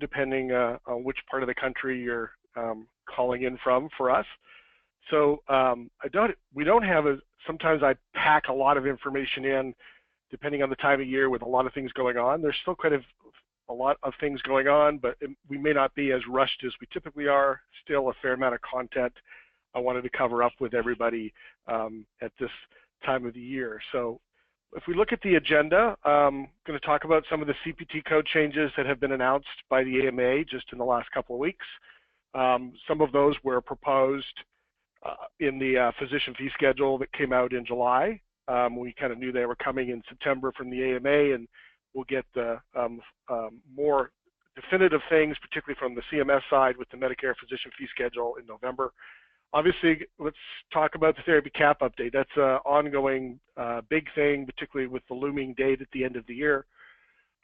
depending on which part of the country you're calling in from for us. So we don't have sometimes I pack a lot of information in depending on the time of year with a lot of things going on. There's still quite a lot of things going on, but we may not be as rushed as we typically are. Still a fair amount of content I wanted to cover up with everybody at this time of the year. So if we look at the agenda, I'm going to talk about some of the CPT code changes that have been announced by the AMA just in the last couple of weeks. Some of those were proposed in the physician fee schedule that came out in July. We kind of knew they were coming in September from the AMA, and we'll get the more definitive things, particularly from the CMS side with the Medicare physician fee schedule in November. Obviously, let's talk about the therapy cap update. That's an ongoing big thing, particularly with the looming date at the end of the year.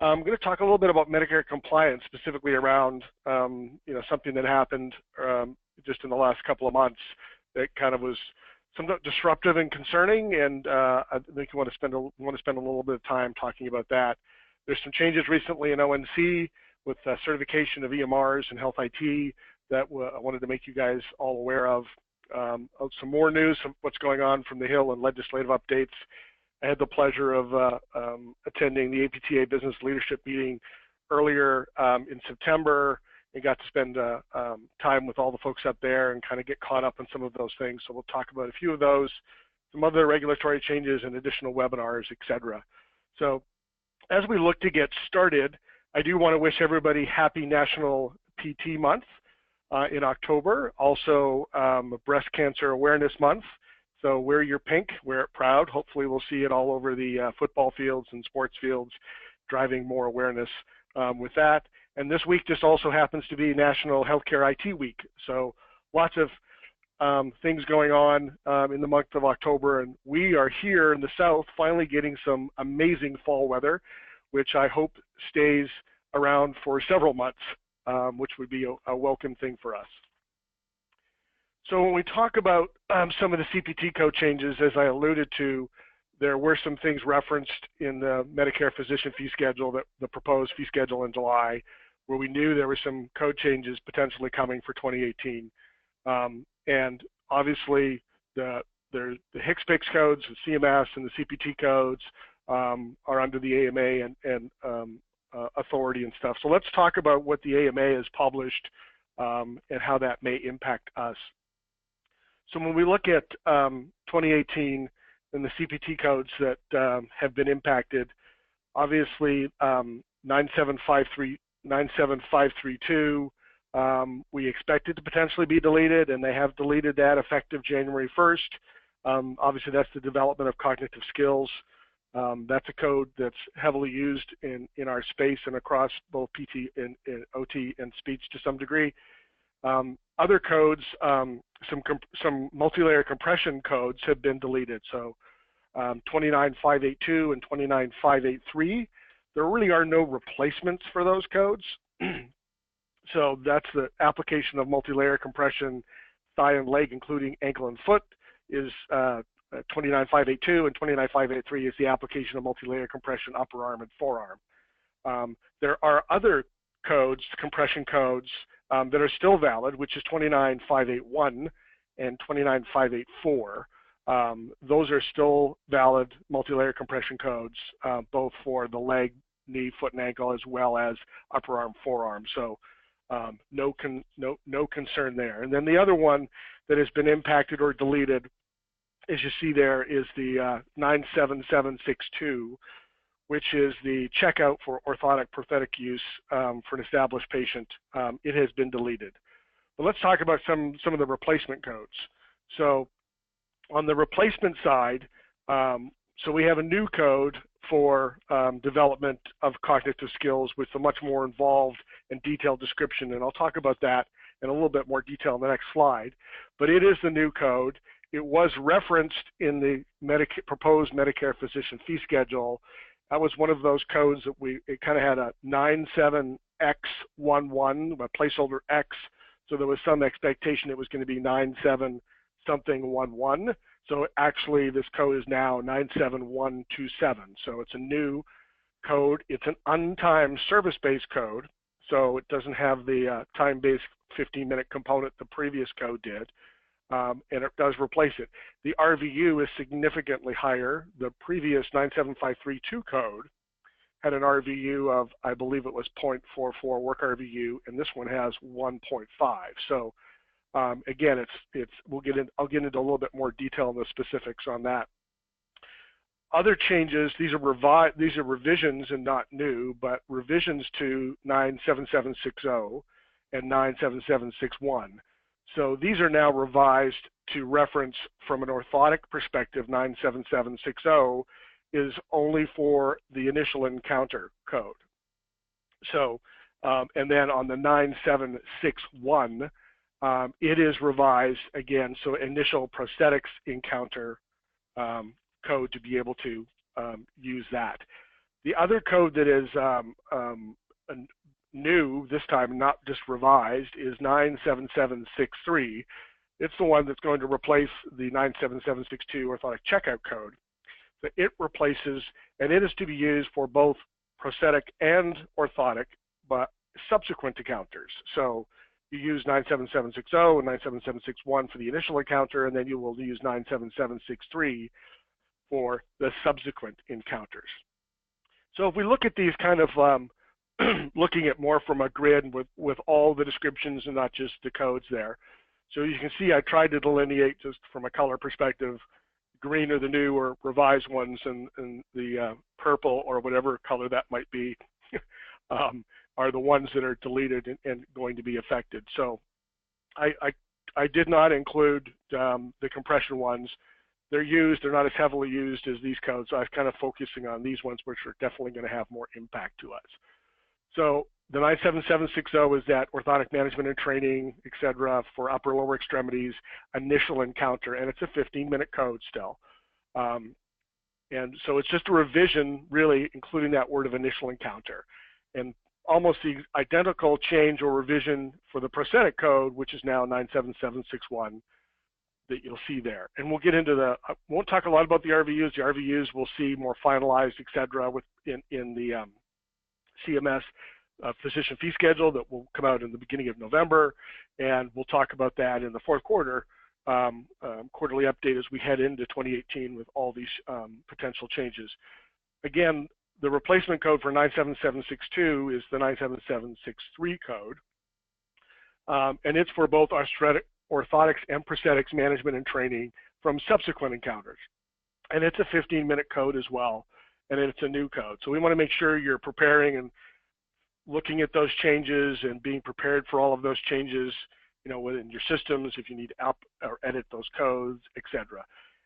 I'm going to talk a little bit about Medicare compliance, specifically around something that happened just in the last couple of months that kind of was somewhat disruptive and concerning, and I think you want to spend a little bit of time talking about that. There's some changes recently in ONC with certification of EMRs and health IT that I wanted to make you guys all aware of. Some more news of what's going on from the Hill and legislative updates. I had the pleasure of attending the APTA business leadership meeting earlier in September and got to spend time with all the folks up there and kind of get caught up on some of those things. So we'll talk about a few of those, some other regulatory changes and additional webinars, etc. So as we look to get started, I do want to wish everybody happy National PT Month in October. Also Breast Cancer Awareness Month. So wear your pink, wear it proud. Hopefully we'll see it all over the football fields and sports fields, driving more awareness with that. And this week just also happens to be National Healthcare IT Week. So lots of things going on in the month of October. And we are here in the South finally getting some amazing fall weather, which I hope stays around for several months, which would be a welcome thing for us. So when we talk about some of the CPT code changes, as I alluded to, there were some things referenced in the Medicare physician fee schedule, the proposed fee schedule in July, where we knew there were some code changes potentially coming for 2018. And obviously the HCPCS codes, the CMS and the CPT codes are under the AMA and authority and stuff. So let's talk about what the AMA has published and how that may impact us. So when we look at 2018 and the CPT codes that have been impacted, obviously 97532, we expect it to potentially be deleted, and they have deleted that effective January 1st. Obviously that's the development of cognitive skills. That's a code that's heavily used in our space and across both PT and OT and speech to some degree. Other codes, some multi-layer compression codes have been deleted. So 29582 and 29583, there really are no replacements for those codes. So that's the application of multi-layer compression, thigh and leg, including ankle and foot, is 29582, and 29583 is the application of multi-layer compression, upper arm and forearm. There are other codes, compression codes, that are still valid, which is 29581 and 29584. Those are still valid multi-layer compression codes, both for the leg, knee, foot, and ankle, as well as upper arm, forearm. So no concern there. And then the other one that has been impacted or deleted, as you see there, is the 97762, which is the checkout for orthotic prosthetic use for an established patient. It has been deleted. But let's talk about some of the replacement codes. So on the replacement side, so we have a new code for development of cognitive skills with a much more involved and detailed description, and I'll talk about that in a little bit more detail in the next slide. But it is the new code. It was referenced in the proposed Medicare physician fee schedule. That was one of those codes that it kind of had a 97X11, a placeholder X, so there was some expectation it was going to be 97 something 11. So actually this code is now 97127. So it's a new code. It's an untimed service-based code. so it doesn't have the time-based 15-minute component the previous code did, and it does replace it. The RVU is significantly higher. The previous 97532 code had an RVU of, I believe it was 0.44 work RVU, and this one has 1.5. So again, I'll get into a little bit more detail in the specifics on that. Other changes, these are revisions and not new, but revisions to 97760 and 97761. So these are now revised to reference from an orthotic perspective. 97760 is only for the initial encounter code. So, and then on the 9761, it is revised again, so initial prosthetics encounter code to be able to use that. The other code that is new this time, not just revised, is 97763. It's the one that's going to replace the 97762 orthotic checkout code. So it replaces, and it is to be used for both prosthetic and orthotic, but subsequent encounters. So you use 97760 and 97761 for the initial encounter, and then you will use 97763 for the subsequent encounters. So if we look at these kind of looking at more from a grid with all the descriptions and not just the codes there. So you can see I tried to delineate just from a color perspective, green are the new or revised ones, and the purple or whatever color that might be are the ones that are deleted and going to be affected. So I did not include the compression ones. They're used, they're not as heavily used as these codes, so I was kind of focusing on these ones which are definitely going to have more impact to us. So the 97760 is that orthotic management and training, et cetera, for upper and lower extremities, initial encounter, and it's a 15-minute code still. And so it's just a revision, really, including that word of initial encounter. And almost the identical change or revision for the prosthetic code, which is now 97761, that you'll see there. And we'll get into the, I won't talk a lot about the RVUs. The RVUs we'll see more finalized, et cetera, in the CMS physician fee schedule that will come out in the beginning of November, and we'll talk about that in the fourth quarter quarterly update as we head into 2018 with all these potential changes. Again, the replacement code for 97762 is the 97763 code, and it's for both orthotics and prosthetics management and training from subsequent encounters. And it's a 15-minute code as well, and it's a new code. So we want to make sure you're preparing and looking at those changes and being prepared for all of those changes, you know, within your systems, if you need to up or edit those codes, et cetera.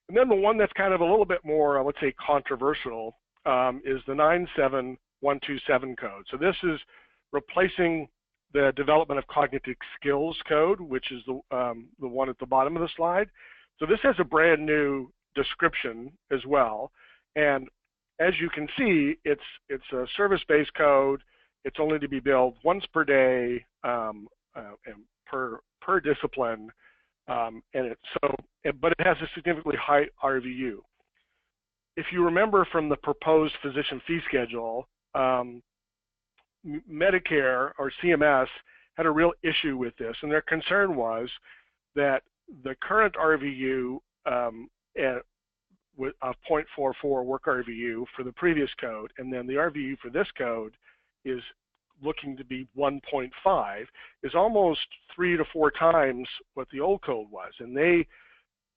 And then the one that's kind of a little bit more, let's say, controversial is the 97127 code. So this is replacing the development of cognitive skills code, which is the one at the bottom of the slide. So this has a brand new description as well. And as you can see, it's a service-based code. It's only to be billed once per day and per discipline, but it has a significantly high RVU. If you remember from the proposed physician fee schedule, Medicare or CMS had a real issue with this, and their concern was that the current RVU of 0.44 work RVU for the previous code, and then the RVU for this code is looking to be 1.5, is almost 3 to 4 times what the old code was. And they,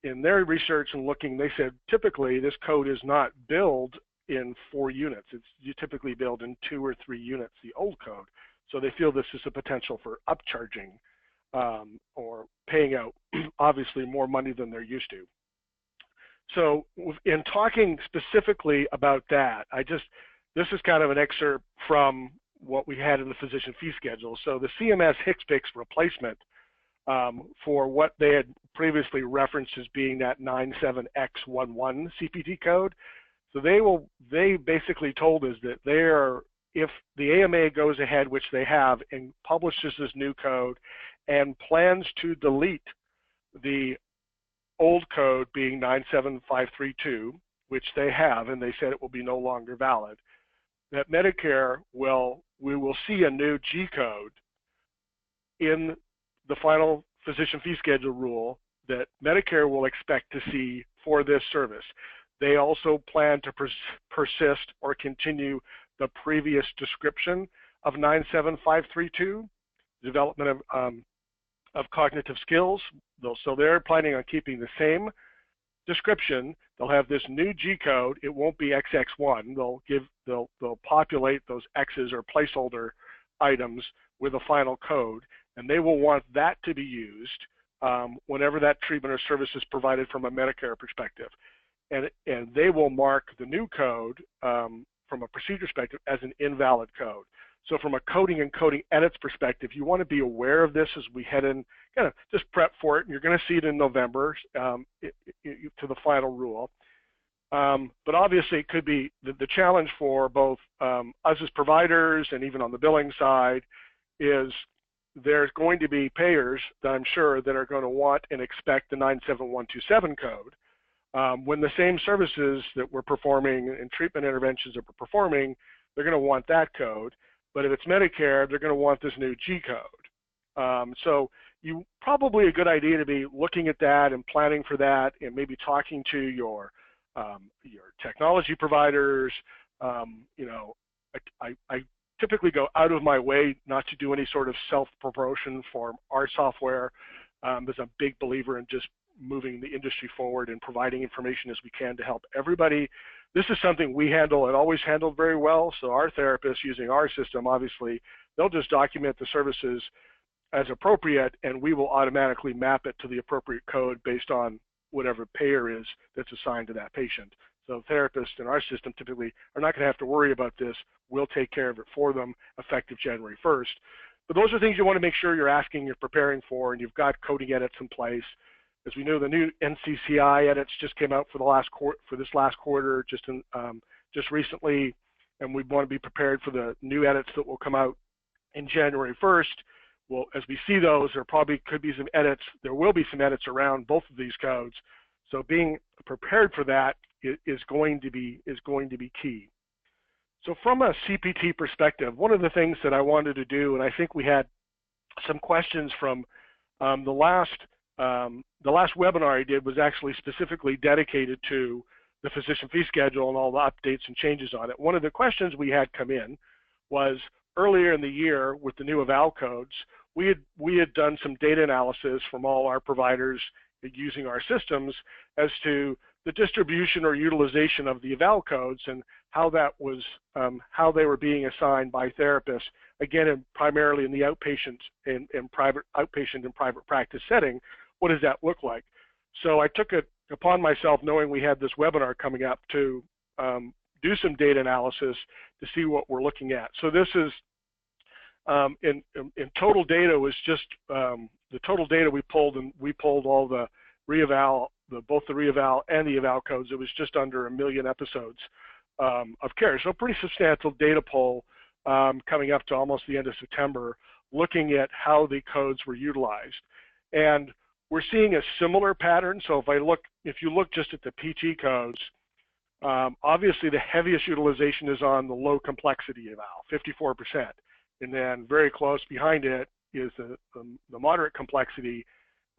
in their research and looking, they said typically this code is not billed in 4 units. You typically build in 2 or 3 units, the old code. So they feel this is a potential for upcharging or paying out obviously more money than they're used to. So in talking specifically about that, this is kind of an excerpt from what we had in the physician fee schedule. So the CMS HCPCS replacement for what they had previously referenced as being that 97X11 CPT code. So they basically told us that if the AMA goes ahead, which they have, and publishes this new code and plans to delete the old code being 97532, which they have, and they said it will be no longer valid, that Medicare will we will see a new G code in the final physician fee schedule rule that Medicare will expect to see for this service. They also plan to persist or continue the previous description of 97532, development of cognitive skills. So they're planning on keeping the same description. They'll have this new G code. It won't be XX1. They'll populate those X's or placeholder items with a final code, and they will want that to be used whenever that treatment or service is provided from a Medicare perspective. And they will mark the new code from a procedure perspective as an invalid code. So from a coding and coding edits perspective, you want to be aware of this as we head in, kind of just prep for it. And you're going to see it in November to the final rule. But obviously it could be the challenge for both us as providers and even on the billing side is there's going to be payers that I'm sure that are going to want and expect the 97127 code. When the same services that we're performing and treatment interventions that we're performing, they're going to want that code. But if it's Medicare, they're going to want this new G code. So you probably a good idea to be looking at that and planning for that, and maybe talking to your technology providers. You know, I typically go out of my way not to do any sort of self-promotion for our software. There's a big believer in just moving the industry forward and providing information as we can to help everybody. This is something we handle and always handled very well. So our therapists using our system, obviously, they'll just document the services as appropriate, and we will automatically map it to the appropriate code based on whatever payer is that's assigned to that patient. So therapists in our system typically are not going to have to worry about this. We'll take care of it for them effective January 1st. But those are things you want to make sure you're asking, you're preparing for, and you've got coding edits in place. As we know, the new NCCI edits just came out for this last quarter, just recently, and we want to be prepared for the new edits that will come out in January 1st. Well, as we see those, there probably could be some edits. There will be some edits around both of these codes. So being prepared for that is going to be key. So from a CPT perspective, one of the things that I wanted to do, and I think we had some questions from the last webinar I did was actually specifically dedicated to the physician fee schedule and all the updates and changes on it. One of the questions we had come in was earlier in the year with the new eval codes, we had done some data analysis from all our providers using our systems as to the distribution or utilization of the eval codes and how that was, how they were being assigned by therapists, again, primarily in the outpatient and private practice setting. What does that look like? So I took it upon myself, knowing we had this webinar coming up, to do some data analysis to see what we're looking at. So this is, in total data was just, the total data we pulled, and we pulled all the re-eval, both the re-eval and the eval codes. It was just under 1 million episodes of care. So a pretty substantial data pull coming up to almost the end of September, looking at how the codes were utilized. And we're seeing a similar pattern. So if you look just at the PT codes, obviously the heaviest utilization is on the low complexity eval, 54%. And then very close behind it is the moderate complexity,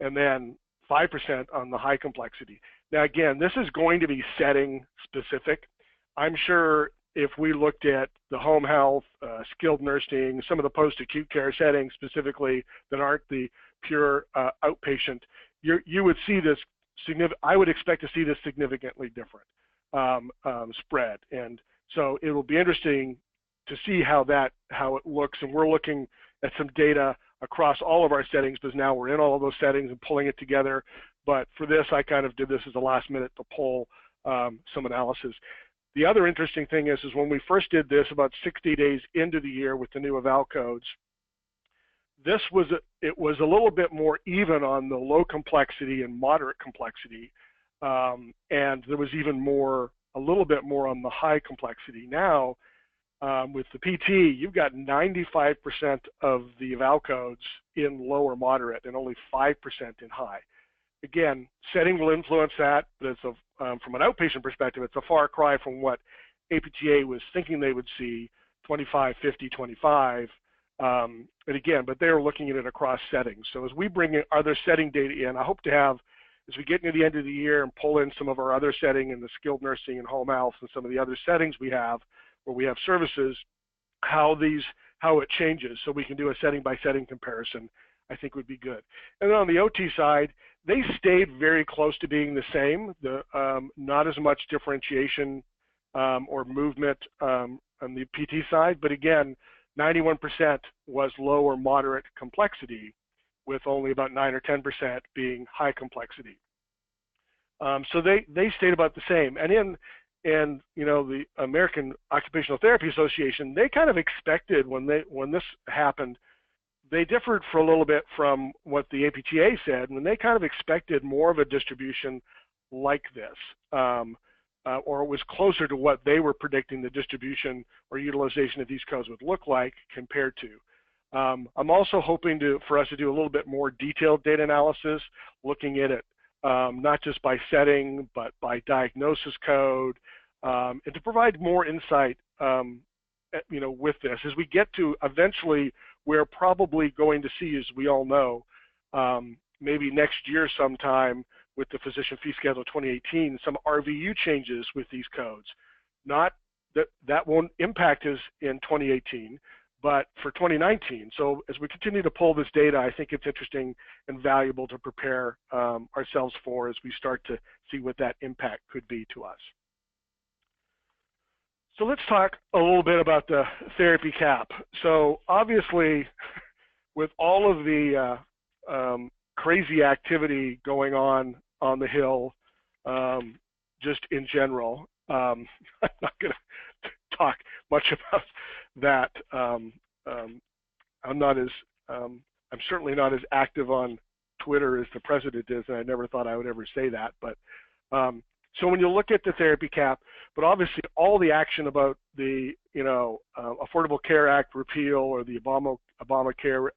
and then 5% on the high complexity. Now again, this is going to be setting specific. I'm sure if we looked at the home health, skilled nursing, some of the post-acute care settings specifically that aren't the pure outpatient, you would see this I would expect to see this significantly different spread. And so it will be interesting to see how it looks. And we're looking at some data across all of our settings, because now we're in all of those settings and pulling it together. But for this, I kind of did this as a last minute to pull some analysis. The other interesting thing is when we first did this about 60 days into the year with the new eval codes, it was a little bit more even on the low complexity and moderate complexity, and there was even a little bit more on the high complexity. Now, with the PT, you've got 95% of the eval codes in low or moderate and only 5% in high. Again, setting will influence that, but it's from an outpatient perspective, it's a far cry from what APTA was thinking they would see 25, 50, 25. And again, but they're looking at it across settings. So as we bring in other setting data in, I hope to have, as we get into the end of the year and pull in some of our other setting and the skilled nursing and home health and some of the other settings we have where we have services, how it changes, so we can do a setting by setting comparison, I think would be good. And then on the OT side, they stayed very close to being the same. Not as much differentiation or movement on the PT side, but again, 91% was low or moderate complexity, with only about 9 or 10% being high complexity. So they stayed about the same. And the American Occupational Therapy Association, they kind of expected when this happened, they differed for a little bit from what the APTA said, when they kind of expected more of a distribution like this, or it was closer to what they were predicting the distribution or utilization of these codes would look like compared to. I'm also hoping for us to do a little bit more detailed data analysis, looking at it not just by setting, but by diagnosis code, and to provide more insight, with this. As we get to eventually, we're probably going to see, as we all know, maybe next year sometime with the Physician Fee Schedule 2018, some RVU changes with these codes. Not that won't impact us in 2018, but for 2019. So as we continue to pull this data, I think it's interesting and valuable to prepare ourselves for as we start to see what that impact could be to us. So let's talk a little bit about the therapy cap. So obviously, with all of the crazy activity going on the Hill, just in general, I'm not going to talk much about that. I'm certainly not as active on Twitter as the president is, and I never thought I would ever say that. But so when you look at the therapy cap, but obviously all the action about the Affordable Care Act repeal or the Obamacare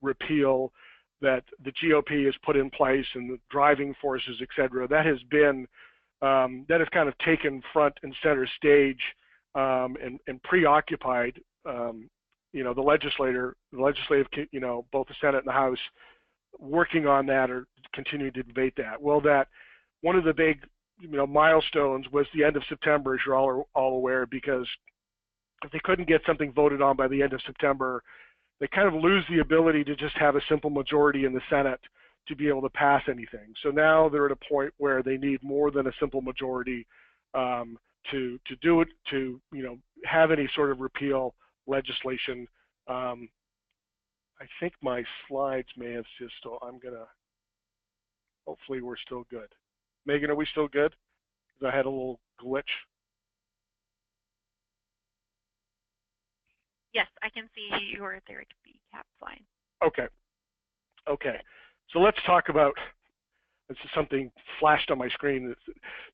repeal that the GOP has put in place and the driving forces, et cetera, that has kind of taken front and center stage and preoccupied the legislative, both the Senate and the House, working on that or continuing to debate that. Well, that one of the big milestones was the end of September, as you're all aware, because if they couldn't get something voted on by the end of September, they kind of lose the ability to just have a simple majority in the Senate to be able to pass anything. So now they're at a point where they need more than a simple majority to do it, to have any sort of repeal legislation. I think my slides may have just, hopefully we're still good. Megan, are we still good? Because I had a little glitch. Yes, I can see your therapy cap fine. Okay. So let's talk about, this is something flashed on my screen.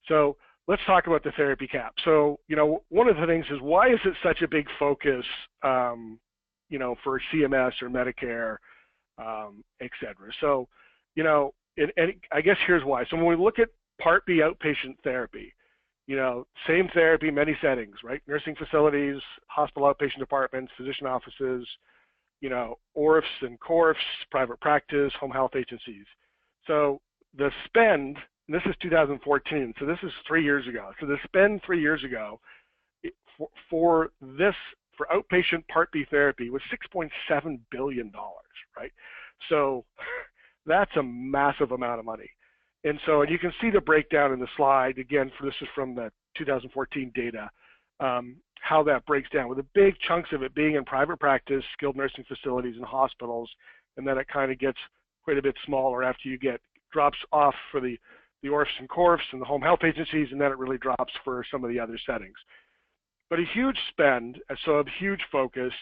So let's talk about the therapy cap. So, one of the things is, why is it such a big focus, for CMS or Medicare, et cetera? So, and I guess here's why. So when we look at Part B outpatient therapy, same therapy, many settings, right? Nursing facilities, hospital outpatient departments, physician offices, ORFs and CORFs, private practice, home health agencies. So the spend, and this is 2014, so this is 3 years ago. So the spend 3 years ago for outpatient Part B therapy was $6.7 billion, right? So that's a massive amount of money. And you can see the breakdown in the slide. Again, this is from the 2014 data, how that breaks down, with the big chunks of it being in private practice, skilled nursing facilities, and hospitals, and then it kind of gets quite a bit smaller after drops off for the ORFs and CORFs and the home health agencies, and then it really drops for some of the other settings. But a huge spend, so a huge focus,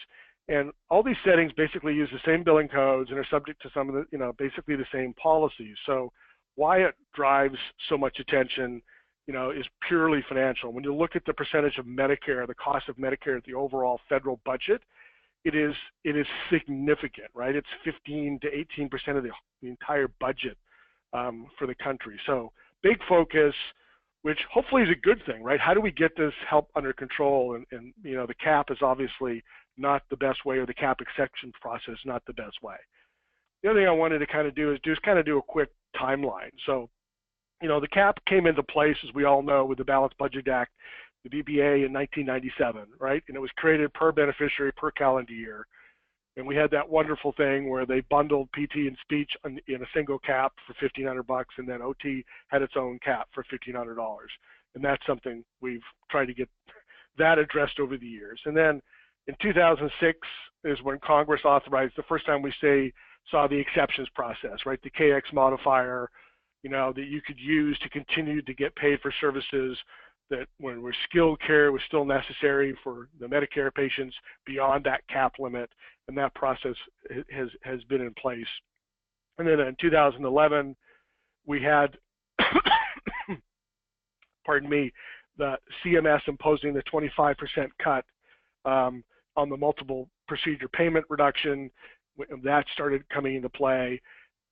and all these settings basically use the same billing codes and are subject to some of the, basically the same policies. So why it drives so much attention, is purely financial. When you look at the percentage of Medicare, the cost of Medicare at the overall federal budget, it is significant, right? It's 15 to 18% of the entire budget for the country. So big focus which hopefully is a good thing, right? How do we get this help under control? And the cap is obviously not the best way, or the cap exception process not the best way. The other thing I wanted to kind of do is do a quick timeline. So, the cap came into place, as we all know, with the Balanced Budget Act, the BBA, in 1997, right? And it was created per beneficiary per calendar year. And we had that wonderful thing where they bundled PT and speech in a single cap for $1,500, and then OT had its own cap for $1,500. And that's something we've tried to get that addressed over the years. And then in 2006 is when Congress authorized, the first time we saw the exceptions process, right? The KX modifier, that you could use to continue to get paid for services that when skilled care was still necessary for the Medicare patients beyond that cap limit, and that process has been in place. And then in 2011, we had, pardon me, the CMS imposing the 25% cut on the multiple procedure payment reduction. That started coming into play.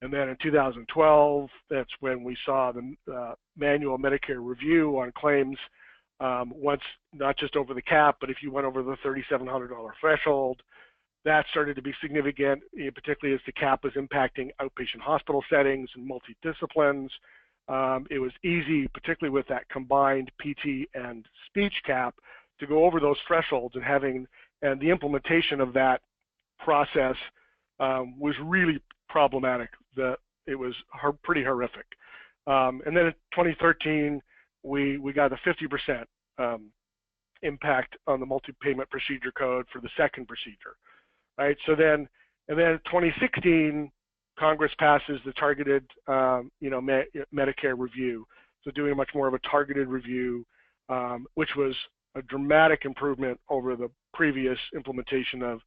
And then in 2012, that's when we saw the manual Medicare review on claims once, not just over the cap, but if you went over the $3,700 threshold. That started to be significant, particularly as the cap was impacting outpatient hospital settings and multidisciplines. It was easy, particularly with that combined PT and speech cap, to go over those thresholds, and the implementation of that process was really problematic. It was pretty horrific. And then in 2013, we got a 50% impact on the multi-payment procedure code for the second procedure, right? So then, and then in 2016, Congress passes the targeted, Medicare review. So doing much more of a targeted review, which was a dramatic improvement over the previous implementation of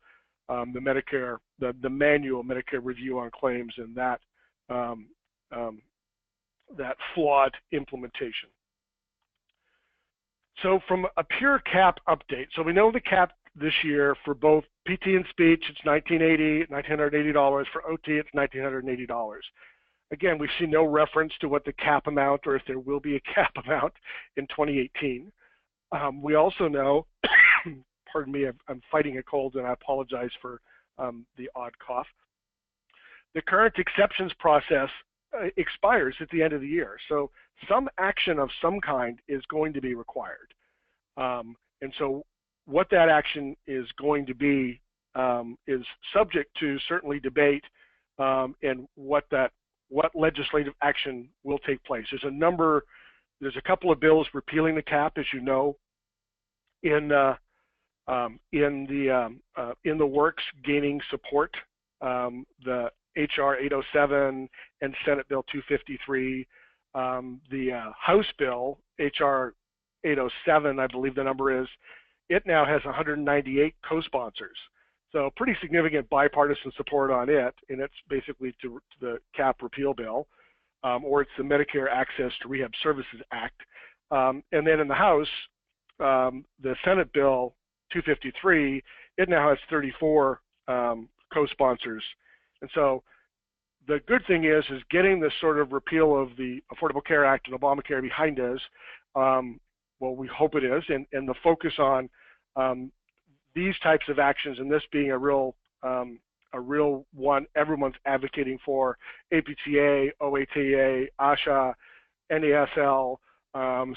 the Medicare, the manual Medicare review on claims, and that flawed implementation. So from a pure cap update, so we know the cap this year for both PT and speech, it's $1,980. For OT, it's $1,980. Again, we see no reference to what the cap amount, or if there will be a cap amount in 2018. We also know, pardon me, I'm fighting a cold, and I apologize for the odd cough. The current exceptions process expires at the end of the year. So some action of some kind is going to be required. And so what that action is going to be is subject to certainly debate, and what legislative action will take place. There's a couple of bills repealing the cap, as you know, in the works, gaining support. The HR 807 and Senate Bill 253. The House bill, HR 807, I believe the number is, it now has 198 co-sponsors. So pretty significant bipartisan support on it, and it's basically to the cap repeal bill, or it's the Medicare Access to Rehab Services Act. And then in the House, the Senate Bill 253, it now has 34 co-sponsors. And so the good thing is getting this sort of repeal of the Affordable Care Act and Obamacare behind us, well, we hope it is, and the focus on these types of actions, and this being a real one everyone's advocating for, APTA, OATA, ASHA, NASL,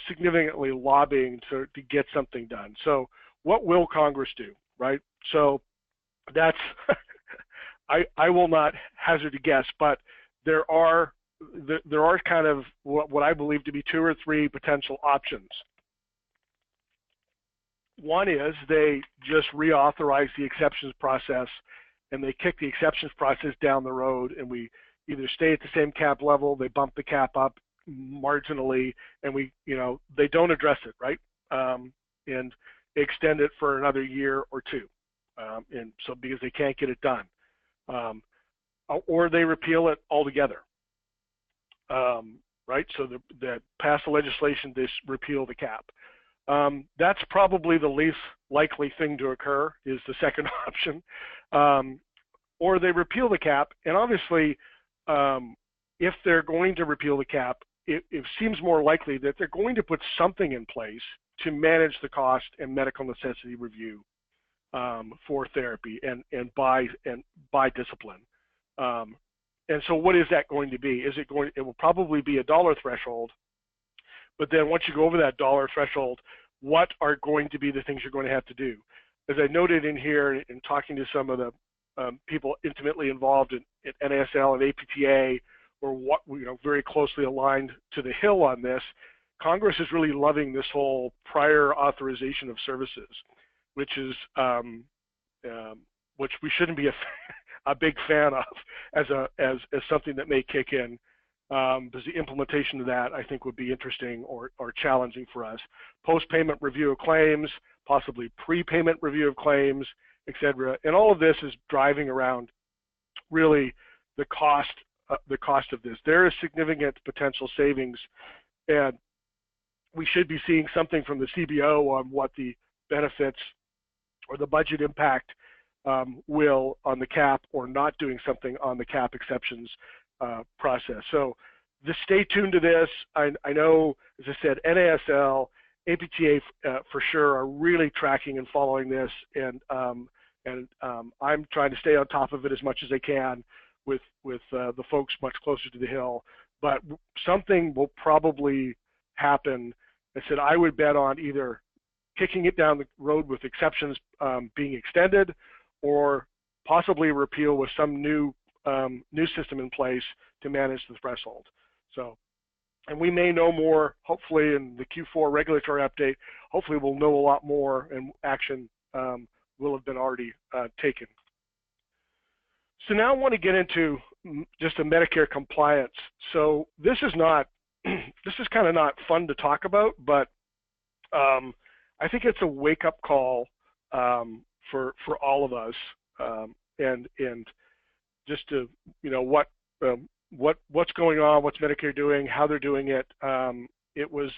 significantly lobbying to get something done. So what will Congress do, right? So that's, I will not hazard a guess, but there are kind of what I believe to be 2 or 3 potential options. One is they just reauthorize the exceptions process, and they kick the exceptions process down the road, and we either stay at the same cap level, they bump the cap up marginally, and they don't address it, right? And extend it for another year or 2, and so because they can't get it done. Or they repeal it altogether, right? So that pass the legislation, they repeal the cap. That's probably the least likely thing to occur, is the second option. Or they repeal the cap, and obviously, if they're going to repeal the cap, it seems more likely that they're going to put something in place to manage the cost and medical necessity review for therapy and by discipline. And so what is that going to be? It will probably be a dollar threshold, but then once you go over that dollar threshold, what are going to be the things you're going to have to do? As I noted in here in talking to some of the people intimately involved in NASL and APTA, or what, very closely aligned to the Hill on this, Congress is really loving this whole prior authorization of services, which is which we shouldn't be a big fan of as something that may kick in, because the implementation of that I think would be interesting or challenging for us. Post-payment review of claims, possibly pre-payment review of claims, etc. And all of this is driving around really the cost of this. There is significant potential savings, and we should be seeing something from the CBO on what the benefits or the budget impact will on the cap, or not doing something on the cap exceptions process. So just stay tuned to this. I know, as I said, NASL, APTA for sure are really tracking and following this, and I'm trying to stay on top of it as much as I can with the folks much closer to the Hill. But something will probably happen. I said I would bet on either kicking it down the road with exceptions being extended, or possibly a repeal with some new system in place to manage the threshold. So, and we may know more, hopefully, in the Q4 regulatory update. Hopefully we'll know a lot more, and action will have been already taken. So now I want to get into just a Medicare compliance. So this is not, this is kind of not fun to talk about, but I think it's a wake-up call for all of us, and just to what's going on, what's Medicare doing, how they're doing it. It was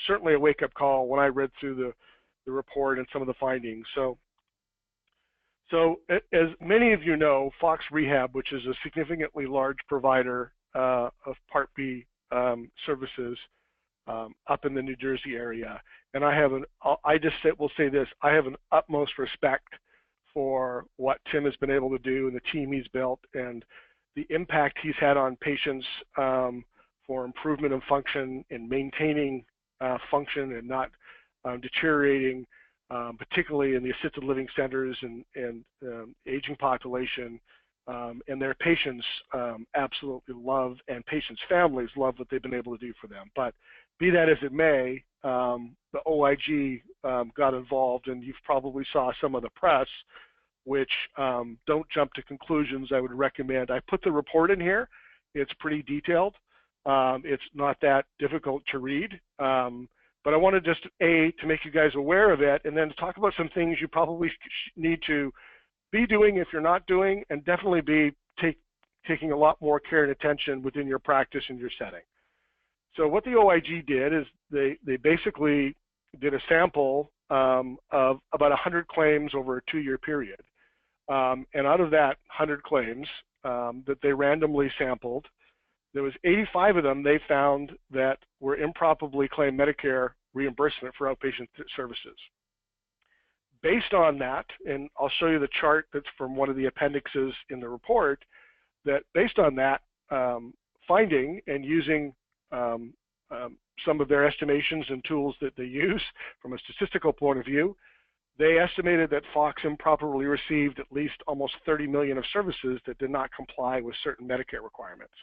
certainly a wake-up call when I read through the report and some of the findings. So as many of you know, Fox Rehab, which is a significantly large provider of Part B services up in the New Jersey area, and I will say this, I have an utmost respect for what Tim has been able to do and the team he's built, and the impact he's had on patients for improvement of function and maintaining function and not deteriorating, particularly in the assisted living centers and aging population, and their patients absolutely love, and patients' families love what they've been able to do for them. But be that as it may, the OIG got involved, and you've probably saw some of the press, which don't jump to conclusions. I would recommend, I put the report in here. It's pretty detailed. It's not that difficult to read. But I wanted just, to make you guys aware of it, and then to talk about some things you probably need to be doing if you're not doing, and definitely be taking a lot more care and attention within your practice and your setting. So what the OIG did is they basically did a sample of about 100 claims over a 2-year period. And out of that 100 claims that they randomly sampled, there was 85 of them they found that were improperly claimed Medicare reimbursement for outpatient services. Based on that, and I'll show you the chart that's from one of the appendixes in the report, that based on that finding and using some of their estimations and tools that they use from a statistical point of view, they estimated that Fox improperly received at least almost 30 million of services that did not comply with certain Medicare requirements.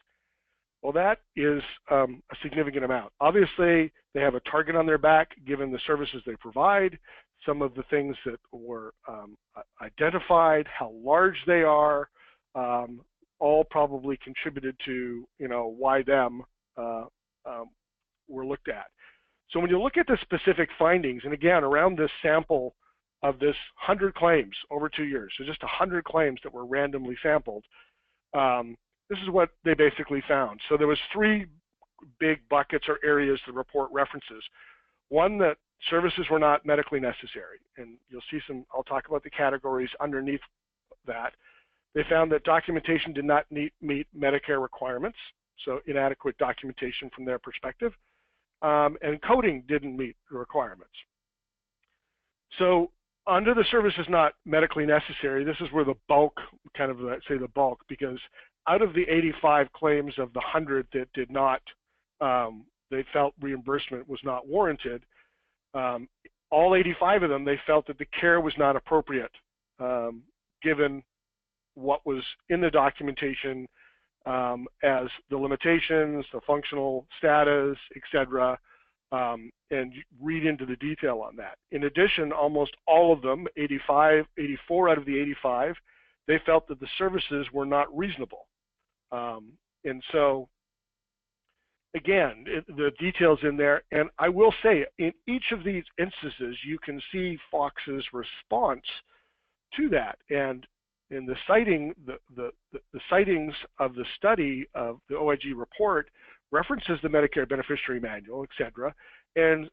Well, that is a significant amount. Obviously, they have a target on their back given the services they provide, some of the things that were identified, how large they are, all probably contributed to, why them were looked at. So when you look at the specific findings, and again, around this sample of this 100 claims over 2 years, so just 100 claims that were randomly sampled, this is what they basically found. So there was 3 big buckets or areas the report references. One, that services were not medically necessary, and you'll see I'll talk about the categories underneath that. They found that documentation did not meet Medicare requirements. so inadequate documentation from their perspective, and coding didn't meet the requirements. So under the service is not medically necessary, this is where the bulk, kind of say the bulk, because out of the 85 claims of the 100 that did not, they felt reimbursement was not warranted, all 85 of them, they felt that the care was not appropriate, given what was in the documentation as the limitations, the functional status, etc., and read into the detail on that. In addition, almost all of them, 84 out of the 85, they felt that the services were not reasonable. And so, again, the details in there, and I will say, in each of these instances, you can see Fox's response to that. And in the citing, the sightings of the study of the OIG report references the Medicare Beneficiary Manual, etc., and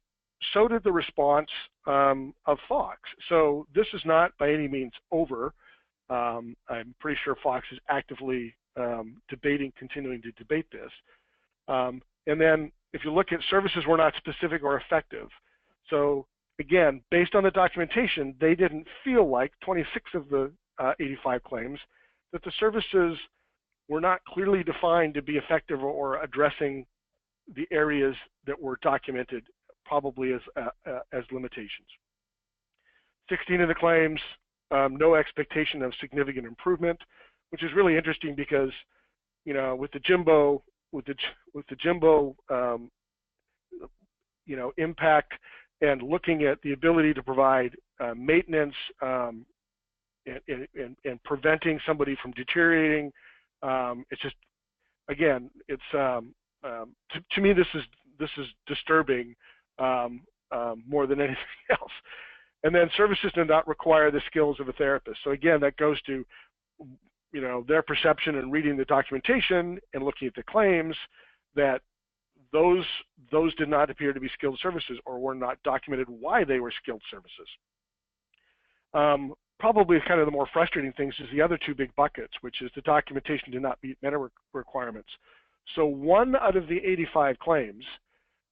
so did the response of Fox. So this is not by any means over. I'm pretty sure Fox is actively continuing to debate this. And then if you look at services were not specific or effective. So again, based on the documentation, they didn't feel like 26 of the 85 claims that the services were not clearly defined to be effective or addressing the areas that were documented probably as limitations. 16 of the claims, no expectation of significant improvement, which is really interesting because, you know, with the Jimbo impact and looking at the ability to provide maintenance and preventing somebody from deteriorating, it's just, again, it's to me this is disturbing more than anything else. And then services do not require the skills of a therapist. So again, that goes to, you know, their perception and reading the documentation and looking at the claims that those did not appear to be skilled services or were not documented why they were skilled services. Probably kind of the more frustrating things is the other two big buckets, which is the documentation did not meet meta requirements. So 1 out of the 85 claims,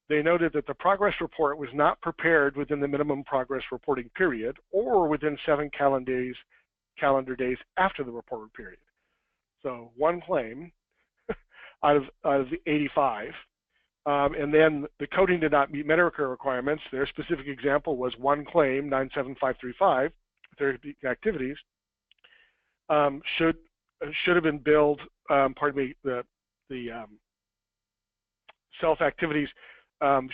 they noted that the progress report was not prepared within the minimum progress reporting period or within 7 calendar days after the reported period. So 1 claim out of the 85. And then the coding did not meet Medicare requirements. Their specific example was 1 claim, 97535, therapeutic activities, should have been billed, the self-activities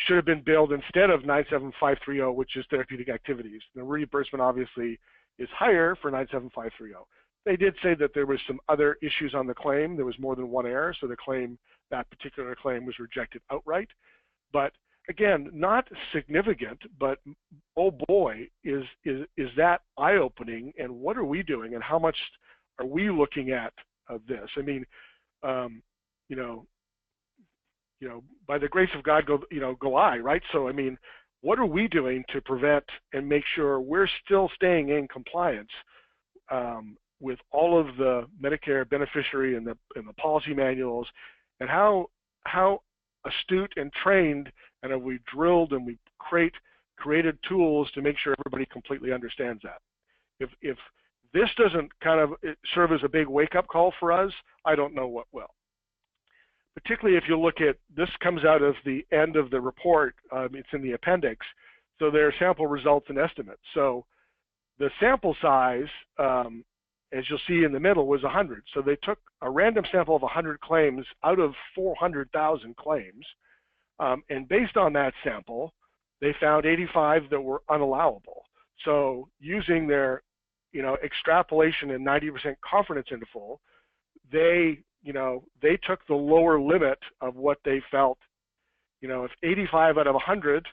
should have been billed instead of 97530, which is therapeutic activities. The reimbursement obviously is higher for 97530. They did say that there was some other issues on the claim. There was more than 1 error, so that particular claim was rejected outright. But again, not significant, but oh boy, is that eye-opening, and what are we doing, and how much are we looking at of this? I mean, by the grace of God go I, right? So I mean, what are we doing to prevent and make sure we're still staying in compliance with all of the Medicare beneficiary and the policy manuals, and how astute and trained, and have we drilled and we created tools to make sure everybody completely understands that. If this doesn't kind of serve as a big wake-up call for us, I don't know what will. Particularly if you look at, this comes out of the end of the report, it's in the appendix, so there are sample results and estimates. So the sample size, as you'll see in the middle, was 100. So they took a random sample of 100 claims out of 400,000 claims, and based on that sample, they found 85 that were unallowable. So using their, extrapolation and 90% confidence interval, they took the lower limit of what they felt. If 85 out of 100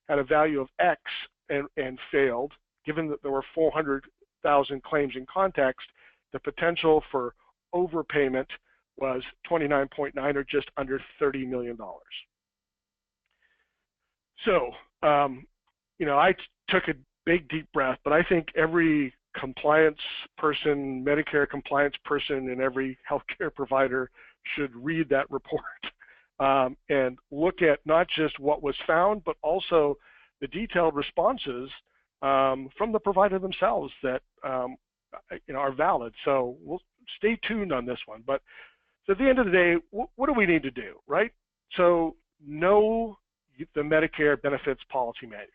had a value of X and failed, given that there were 400,000 claims in context, the potential for overpayment was 29.9, or just under $30 million. So, I took a big deep breath, but I think every compliance person, Medicare compliance person, and every healthcare provider should read that report and look at not just what was found, but also the detailed responses from the provider themselves that are valid. So we'll stay tuned on this one. But so at the end of the day, what do we need to do, right? So know the Medicare benefits policy manual.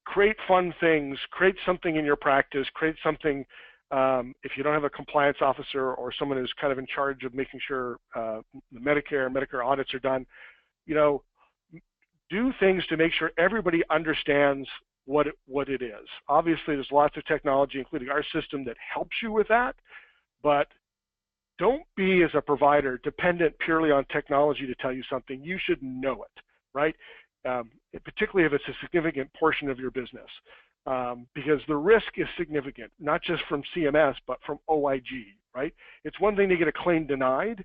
Create fun things, create something in your practice, create something if you don't have a compliance officer or someone who's kind of in charge of making sure the Medicare audits are done, do things to make sure everybody understands what it is. Obviously, there's lots of technology, including our system, that helps you with that, but don't be, as a provider, dependent purely on technology to tell you something. You should know it, right? Particularly if it's a significant portion of your business, because the risk is significant, not just from CMS, but from OIG, right? It's one thing to get a claim denied,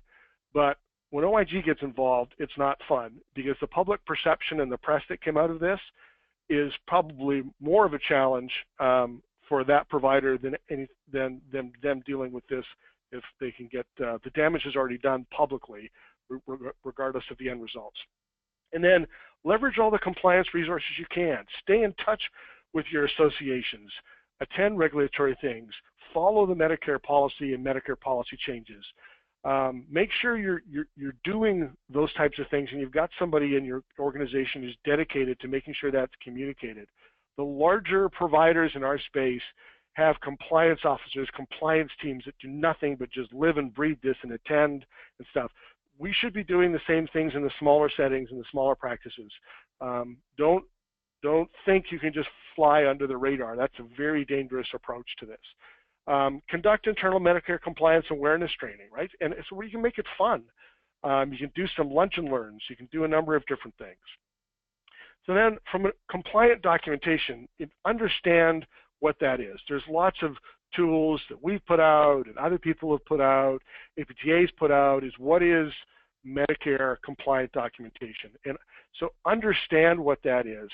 but when OIG gets involved, it's not fun, because the public perception and the press that came out of this is probably more of a challenge for that provider than them dealing with this if they can get the damage is already done publicly, regardless of the end results. And then leverage all the compliance resources you can. Stay in touch with your associations. Attend regulatory things. Follow the Medicare policy and Medicare policy changes. Make sure you're doing those types of things, and you've got somebody in your organization who's dedicated to making sure that's communicated. The larger providers in our space have compliance officers, compliance teams that do nothing but just live and breathe this and attend and stuff. We should be doing the same things in the smaller settings and the smaller practices. Don't think you can just fly under the radar. That's a very dangerous approach to this. Conduct internal Medicare compliance awareness training, right? And so where you can make it fun. You can do some lunch and learns. You can do a number of different things. So then from a compliant documentation, understand what that is. There's lots of tools that we've put out and other people have put out, APTA's put out, is what is Medicare compliant documentation. And so understand what that is.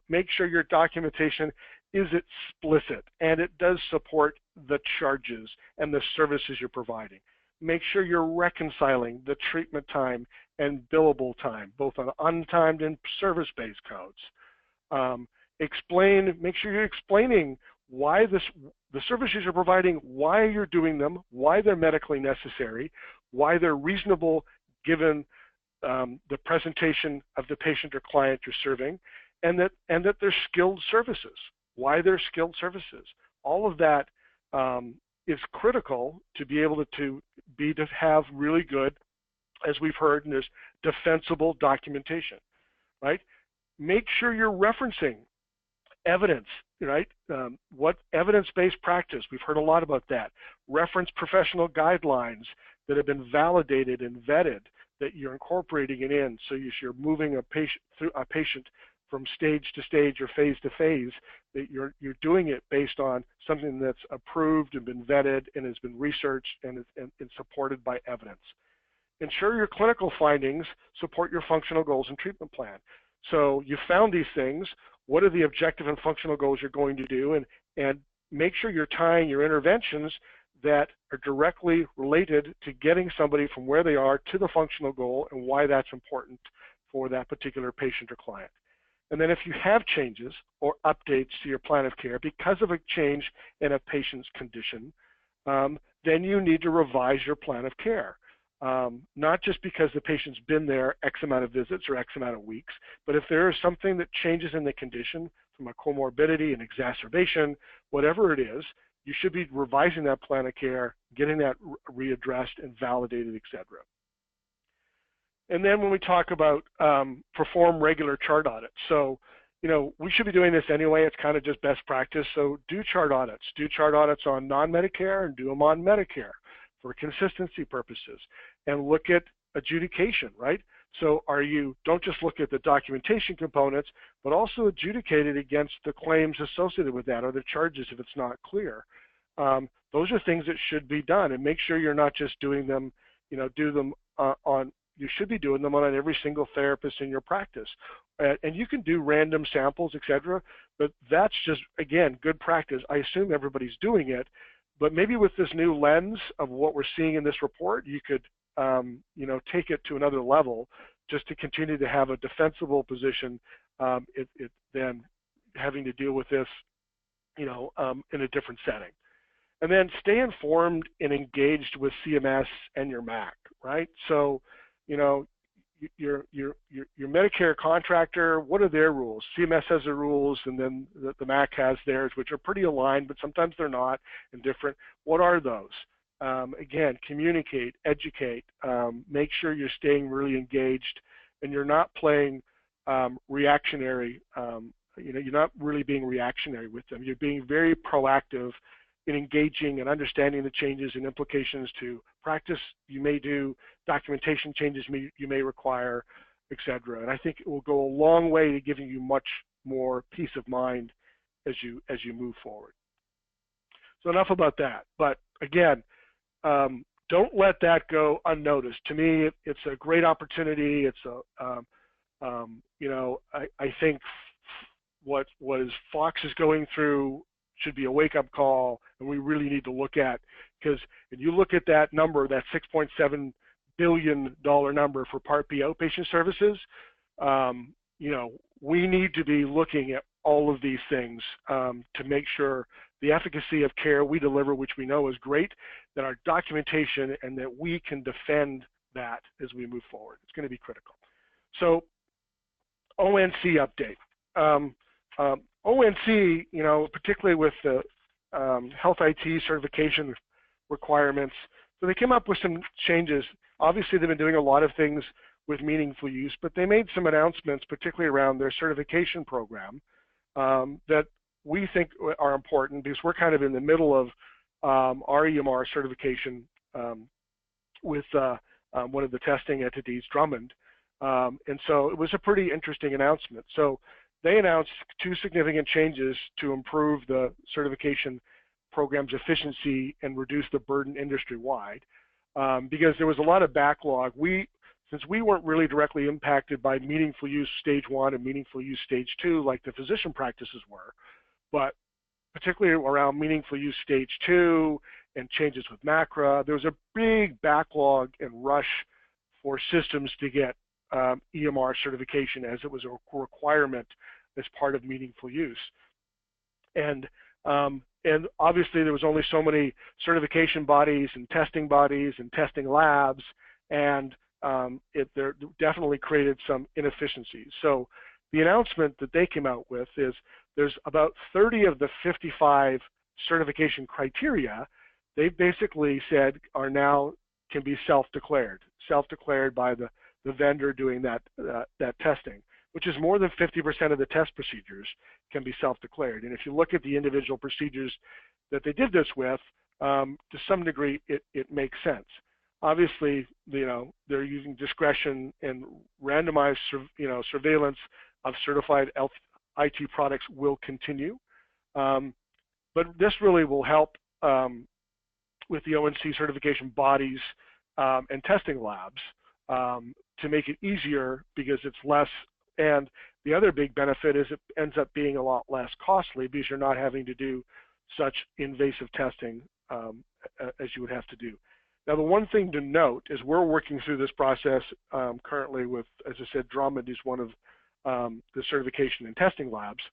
Make sure your documentation is explicit and it does support the charges and the services you're providing. Make sure you're reconciling the treatment time and billable time, both on untimed and service-based codes. Make sure you're explaining why the services you're providing, why you're doing them, why they're medically necessary, why they're reasonable given the presentation of the patient or client you're serving, and that they're skilled services, why they're skilled services. All of that is critical to be able to have really good, as we've heard, and there's defensible documentation, right? Make sure you're referencing evidence, right? What evidence-based practice, we've heard a lot about that. Reference professional guidelines that have been validated and vetted, that you're incorporating it in, so you're moving a patient from stage to stage or phase to phase, that you're doing it based on something that's approved and been vetted and has been researched and supported by evidence. Ensure your clinical findings support your functional goals and treatment plan. So you found these things. What are the objective and functional goals you're going to do? And make sure you're tying your interventions that are directly related to getting somebody from where they are to the functional goal and why that's important for that particular patient or client. And then if you have changes or updates to your plan of care because of a change in a patient's condition, then you need to revise your plan of care. Not just because the patient's been there X amount of visits or X amount of weeks, but if there is something that changes in the condition from a comorbidity, an exacerbation, whatever it is, you should be revising that plan of care, getting that readdressed and validated, et cetera. And then when we talk about perform regular chart audits. So, we should be doing this anyway. It's kind of just best practice. So do chart audits. Do chart audits on non-Medicare and do them on Medicare for consistency purposes. And look at adjudication, right? So don't just look at the documentation components, but also adjudicate it against the claims associated with that or the charges if it's not clear. Those are things that should be done, and make sure you're not just doing them, do them you should be doing them on every single therapist in your practice. And you can do random samples, etc. But that's just, again, good practice. I assume everybody's doing it, but maybe with this new lens of what we're seeing in this report, you could, take it to another level just to continue to have a defensible position than having to deal with this, in a different setting. And then stay informed and engaged with CMS and your MAC, right? So, your Medicare contractor, what are their rules? CMS has their rules, and then the MAC has theirs, which are pretty aligned, but sometimes they're not and different. What are those? Again, communicate, educate, make sure you're staying really engaged, and you're not playing reactionary. You're not really being reactionary with them. You're being very proactive in engaging and understanding the changes and implications to practice you may do, documentation changes you may require, etc. And I think it will go a long way to giving you much more peace of mind as you move forward. So enough about that. But again, don't let that go unnoticed. To me, it's a great opportunity. It's I think what Fox is going through should be a wake-up call, and we really need to look at, because if you look at that number, that $6.7 billion number for Part B outpatient services, we need to be looking at all of these things to make sure the efficacy of care we deliver, which we know is great, that our documentation and that we can defend that as we move forward. It's going to be critical. So, ONC update. ONC, particularly with the health IT certification requirements, so they came up with some changes. Obviously, they've been doing a lot of things with meaningful use, but they made some announcements, particularly around their certification program, that we think are important, because we're kind of in the middle of our EMR certification with one of the testing entities, Drummond. And so it was a pretty interesting announcement. So they announced 2 significant changes to improve the certification program's efficiency and reduce the burden industry-wide, because there was a lot of backlog. Since we weren't really directly impacted by meaningful use stage 1 and meaningful use stage 2 like the physician practices were, but particularly around meaningful use stage 2 and changes with MACRA, there was a big backlog and rush for systems to get EMR certification, as it was a requirement as part of meaningful use. And obviously there was only so many certification bodies and testing labs, and there definitely created some inefficiencies. So the announcement that they came out with is there's about 30 of the 55 certification criteria they basically said are now can be self-declared by the vendor doing that testing, which is more than 50% of the test procedures can be self-declared. And if you look at the individual procedures that they did this with, to some degree, it makes sense. Obviously, they're using discretion, and randomized, surveillance of certified IT products will continue. But this really will help with the ONC certification bodies and testing labs to make it easier, because it's less. And the other big benefit is it ends up being a lot less costly, because you're not having to do such invasive testing as you would have to do. Now, the one thing to note is we're working through this process currently with, as I said, Drummond is one of the certification and testing labs.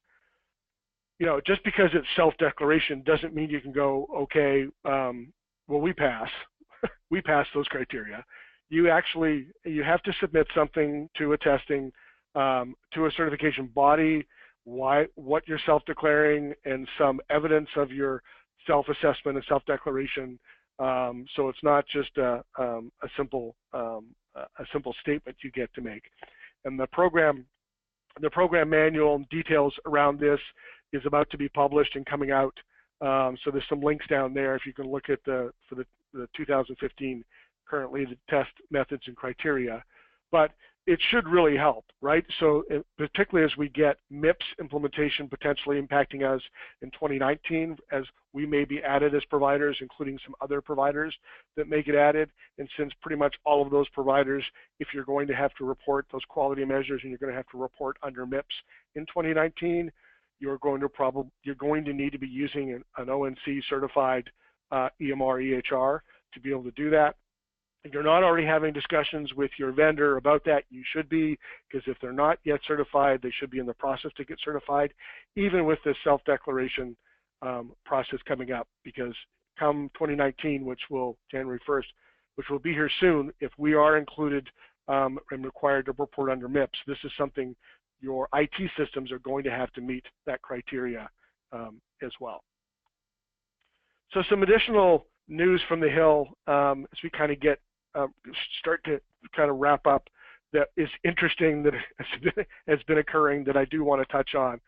Just because it's self-declaration doesn't mean you can go, okay, well, we pass. We pass those criteria. You have to submit something to a testing, to a certification body, what you're self-declaring, and some evidence of your self-assessment and self-declaration. So it's not just a simple statement you get to make. And the program manual and details around this is about to be published and coming out. So there's some links down there if you can look at for the 2015 currently the test methods and criteria. But it should really help, right? So particularly as we get MIPS implementation potentially impacting us in 2019, as we may be added as providers, including some other providers that may get added. And since pretty much all of those providers, if you're going to have to report those quality measures and you're going to have to report under MIPS in 2019, you're going to need to be using an ONC certified EMR EHR to be able to do that. If you're not already having discussions with your vendor about that, you should be, because if they're not yet certified, they should be in the process to get certified, even with this self-declaration process coming up, because come 2019, which will January 1st, which will be here soon, if we are included and required to report under MIPS, this is something your IT systems are going to have to meet that criteria as well. So some additional news from the Hill as we kind of get start to kind of wrap up that is interesting that has been occurring that I do want to touch on.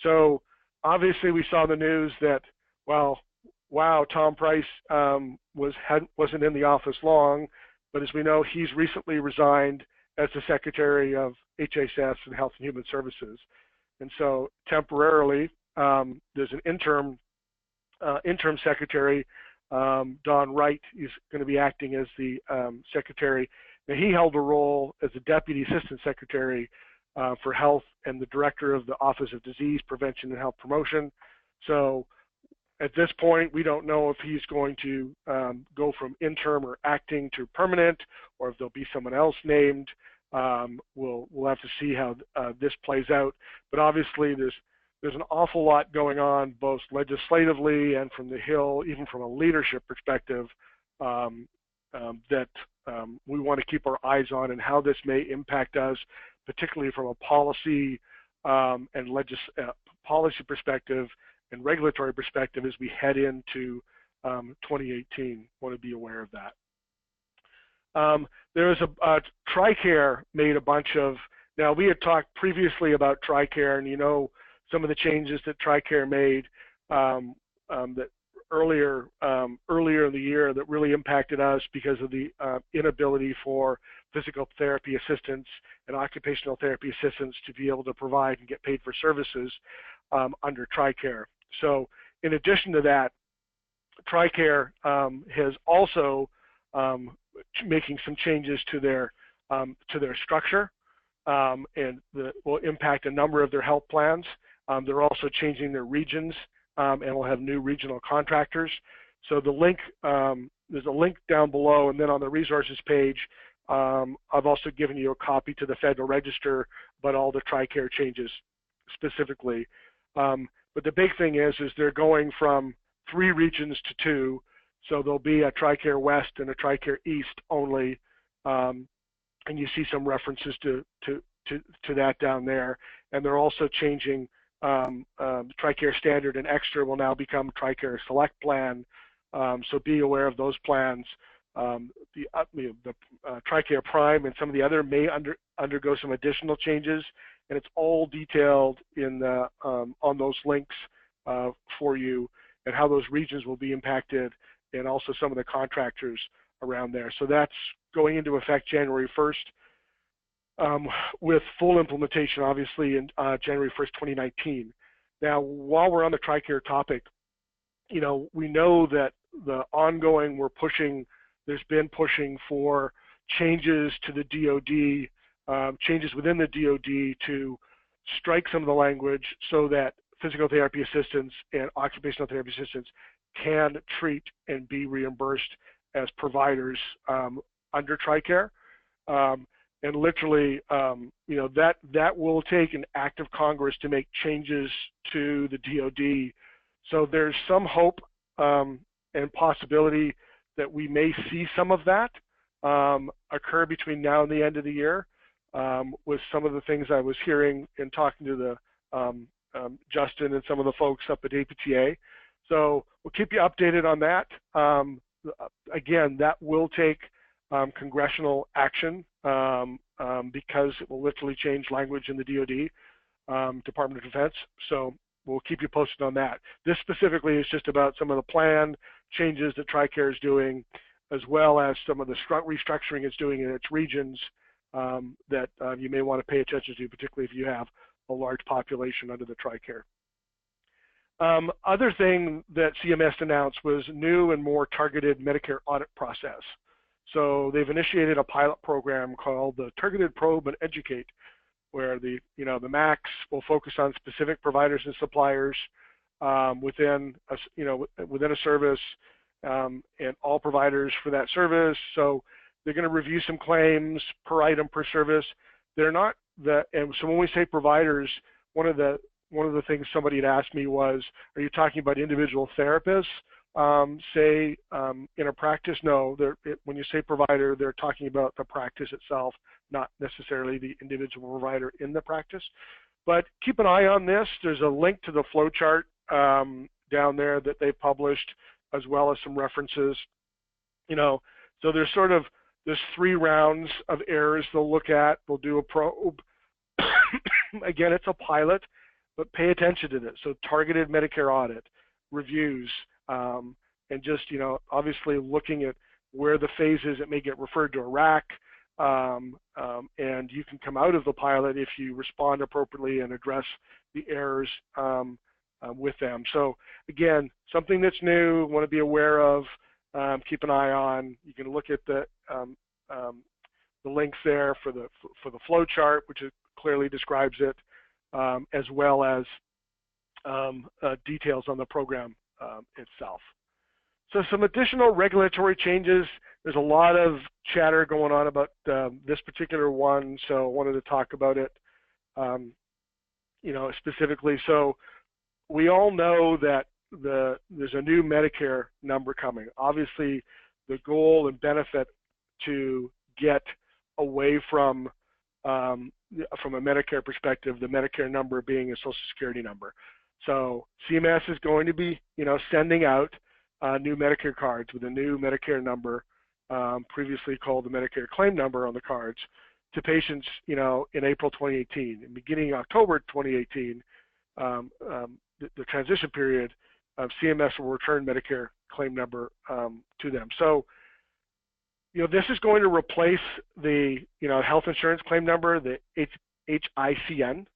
So obviously we saw the news that, well, wow, Tom Price wasn't in the office long, but as we know, he's recently resigned as the Secretary of HHS and Health and Human Services. And so temporarily, there's an interim secretary, Don Wright, is going to be acting as the secretary. Now, he held a role as the Deputy Assistant Secretary for Health and the Director of the Office of Disease Prevention and Health Promotion. So at this point, we don't know if he's going to go from interim or acting to permanent, or if there'll be someone else named. We'll have to see how this plays out. But obviously, there's an awful lot going on, both legislatively and from the Hill, even from a leadership perspective, that we want to keep our eyes on, and how this may impact us, particularly from a policy and policy perspective and regulatory perspective as we head into 2018. Want to be aware of that. There was a TRICARE made a bunch of, now we had talked previously about TRICARE, and you know some of the changes that TRICARE made that earlier in the year that really impacted us because of the inability for physical therapy assistants and occupational therapy assistants to be able to provide and get paid for services under TRICARE. So in addition to that, TRICARE has also making some changes to their structure, and that will impact a number of their health plans. They're also changing their regions and will have new regional contractors. So the link, there's a link down below, and then on the resources page, I've also given you a copy to the Federal Register about all the TRICARE changes specifically. But the big thing is they're going from 3 regions to 2. So there'll be a TRICARE West and a TRICARE East only, and you see some references to that down there. And they're also changing TRICARE Standard and Extra will now become TRICARE Select Plan. So be aware of those plans. The TRICARE Prime and some of the other may undergo some additional changes, and it's all detailed in the, on those links for you, and how those regions will be impacted, and also some of the contractors around there. So that's going into effect January 1st with full implementation, obviously, in January 1st, 2019. Now, while we're on the TRICARE topic, you know, we know that the ongoing, there's been pushing for changes to the DOD, changes within the DOD to strike some of the language so that physical therapy assistants and occupational therapy assistants can treat and be reimbursed as providers under TRICARE. And literally, you know, that will take an act of Congress to make changes to the DOD. So there's some hope and possibility that we may see some of that occur between now and the end of the year, with some of the things I was hearing and talking to the Justin and some of the folks up at APTA. So we'll keep you updated on that. Again, that will take congressional action because it will literally change language in the DOD, Department of Defense. So we'll keep you posted on that. This specifically is just about some of the plan changes that TRICARE is doing, as well as some of the restructuring it's doing in its regions that you may want to pay attention to, particularly if you have a large population under the TRICARE. Other thing that CMS announced was new and more targeted Medicare audit process. So they've initiated a pilot program called the Targeted Probe and Educate, where the MACs will focus on specific providers and suppliers within a service, and all providers for that service. So they're going to review some claims per item per service. They're not and so when we say providers, one of the things somebody had asked me was, are you talking about individual therapists? In a practice? No, when you say provider, they're talking about the practice itself, not necessarily the individual provider in the practice. But keep an eye on this. There's a link to the flow chart down there that they published, as well as some references. So there's 3 rounds of errors they'll look at. They'll do a probe. Again, it's a pilot, but pay attention to this. So targeted Medicare audit, reviews, and just, obviously looking at where the phases it may get referred to a RAC, and you can come out of the pilot if you respond appropriately and address the errors with them. So again, something that's new, want to be aware of, keep an eye on. You can look at the links there for the flow chart, which clearly describes it, as well as details on the program itself. So some additional regulatory changes. There's a lot of chatter going on about this particular one, so I wanted to talk about it, specifically. So we all know that there's a new Medicare number coming. Obviously, the goal and benefit to get away from a Medicare perspective, the Medicare number being a Social Security number. So CMS is going to be, sending out new Medicare cards with a new Medicare number, previously called the Medicare claim number on the cards, to patients, in April 2018. And beginning October 2018, the transition period, CMS will return Medicare claim number to them. So, this is going to replace the, health insurance claim number, the HICN.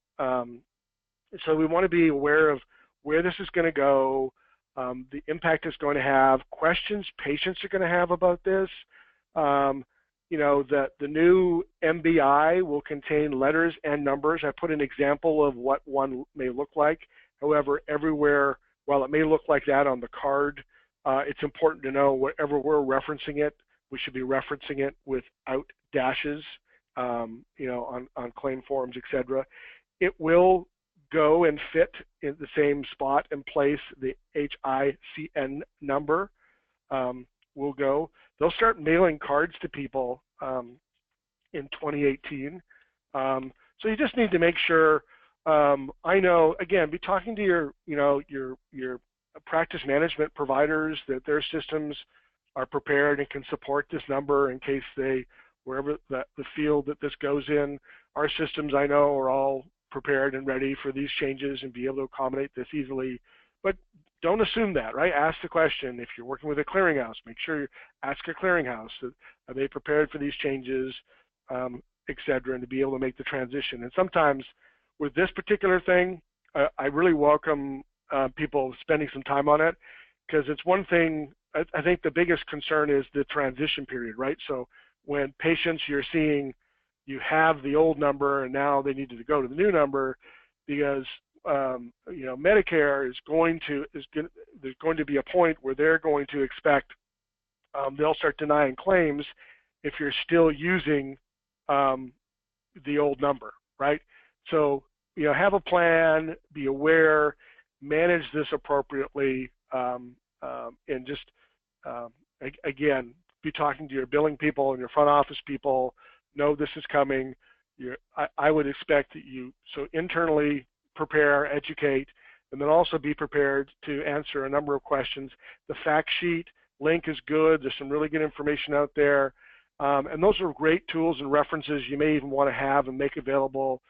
So we want to be aware of where this is going to go, the impact it's going to have, questions patients are going to have about this. That the new MBI will contain letters and numbers. I put an example of what one may look like. However, everywhere, while it may look like that on the card, it's important to know wherever we're referencing it, we should be referencing it without dashes, on claim forms, etc. It will go and fit in the same spot and place. The HICN number will go. They'll start mailing cards to people in 2018. So you just need to make sure. I know, again, be talking to your practice management providers that their systems are prepared and can support this number in case wherever the field that this goes in. Our systems, I know, are all prepared and ready for these changes and be able to accommodate this easily. But don't assume that, right? Ask the question. If you're working with a clearinghouse, make sure you ask a clearinghouse, are they prepared for these changes, et cetera, and to be able to make the transition. And sometimes with this particular thing, I really welcome people spending some time on it, because it's one thing. I think the biggest concern is the transition period, right? So when patients you're seeing, you have the old number and now they need to go to the new number, because Medicare there's going to be a point where they're going to expect they'll start denying claims if you're still using the old number, right? So have a plan, be aware, manage this appropriately, and just again, be talking to your billing people and your front office people. Know this is coming. I would expect that you internally prepare, educate, and then also be prepared to answer a number of questions. The fact sheet link is good. There's some really good information out there, and those are great tools and references you may even want to have and make available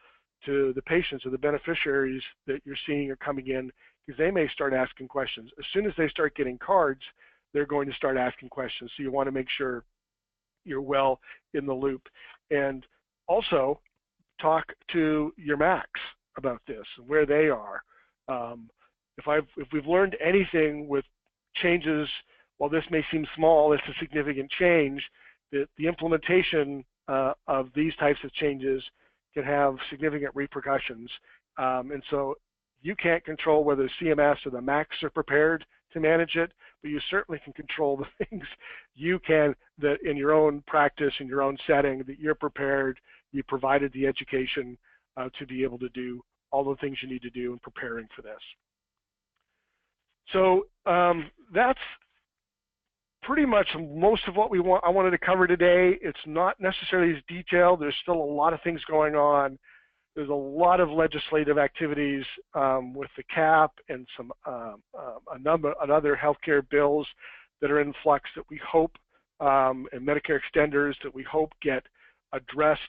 to the patients or the beneficiaries that you're seeing are coming in, because they may start asking questions. As soon as they start getting cards, they're going to start asking questions. So you want to make sure you're well in the loop. And Also, talk to your MACs about this and where they are. If we've learned anything with changes, while this may seem small, it's a significant change. The implementation of these types of changes can have significant repercussions. And so you can't control whether CMS or the MACs are prepared to manage it, but you certainly can control the things you can that in your own practice, in your own setting, that you're prepared, you provided the education to be able to do all the things you need to do in preparing for this. So that's pretty much most of what I wanted to cover today. It's not necessarily as detailed. There's still a lot of things going on. There's a lot of legislative activities with the CAP and some a number of other healthcare bills that are in flux that we hope, and Medicare extenders that we hope get addressed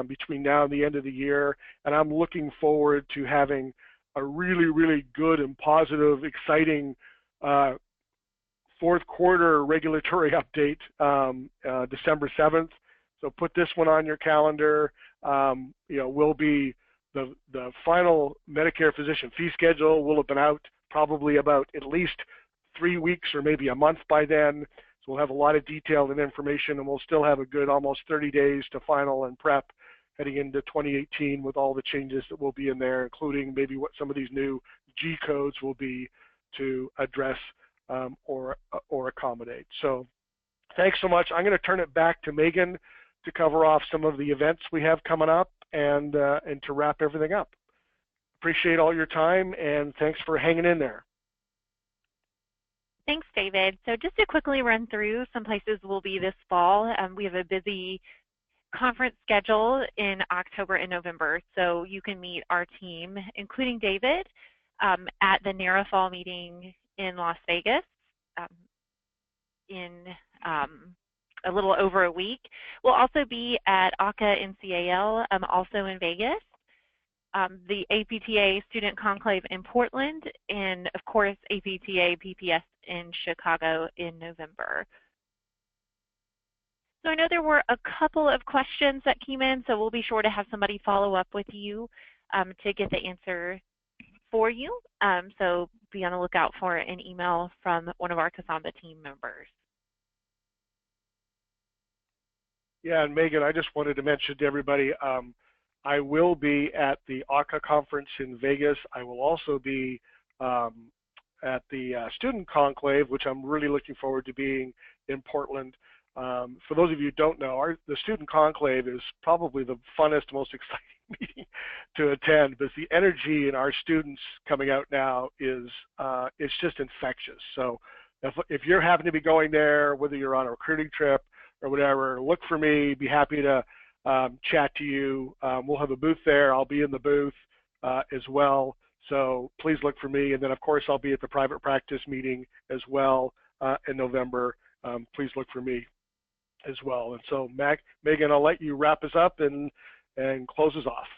between now and the end of the year. And I'm looking forward to having a really, really good and positive, exciting fourth quarter regulatory update December 7th. So put this one on your calendar. Will be the final Medicare physician fee schedule will have been out probably about at least 3 weeks or maybe a month by then. So we'll have a lot of detail and information, and we'll still have a good almost 30 days to final and prep heading into 2018 with all the changes that will be in there, including maybe what some of these new G codes will be to address or accommodate. So thanks so much. I'm going to turn it back to Megan to cover off some of the events we have coming up and to wrap everything up. Appreciate all your time, and thanks for hanging in there. Thanks, David. So just to quickly run through some places we'll be this fall, we have a busy conference schedule in October and November, so you can meet our team, including David, at the NARA Fall meeting in Las Vegas in a little over a week. We'll also be at ACA NCAL, also in Vegas, the APTA Student Conclave in Portland, and of course APTA PPS in Chicago in November. So I know there were a couple of questions that came in, so we'll be sure to have somebody follow up with you to get the answer for you. So be on the lookout for an email from one of our Casamba team members. Yeah, and Megan, I just wanted to mention to everybody, I will be at the ACA conference in Vegas. I will also be at the Student Conclave, which I'm really looking forward to being in Portland. For those of you who don't know, the Student Conclave is probably the funnest, most exciting meeting to attend, because the energy in our students coming out now is it's just infectious. So if you're happen to be going there, whether you're on a recruiting trip or whatever, look for me. Be happy to chat to you. We'll have a booth there. I'll be in the booth as well. So please look for me. And then, of course, I'll be at the private practice meeting as well in November. Please look for me as well. And so, Megan, I'll let you wrap us up and close us off.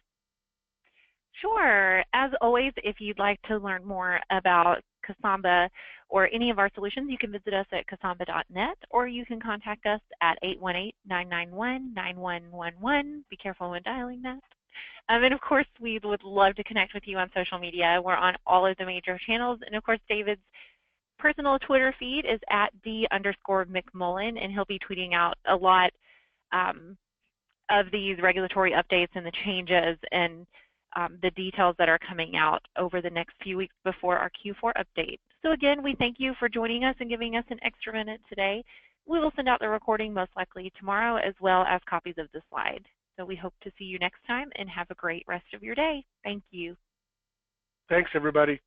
Sure. As always, if you'd like to learn more about Casamba or any of our solutions, you can visit us at casamba.net, or you can contact us at 818-991-9111. Be careful when dialing that. And of course, we would love to connect with you on social media. We're on all of the major channels. And of course, David's personal Twitter feed is at @D_McMullen, and he'll be tweeting out a lot of these regulatory updates and the changes and the details that are coming out over the next few weeks before our Q4 update. So again, we thank you for joining us and giving us an extra minute today. We will send out the recording most likely tomorrow, as well as copies of the slide. So we hope to see you next time, and have a great rest of your day. Thank you. Thanks, everybody.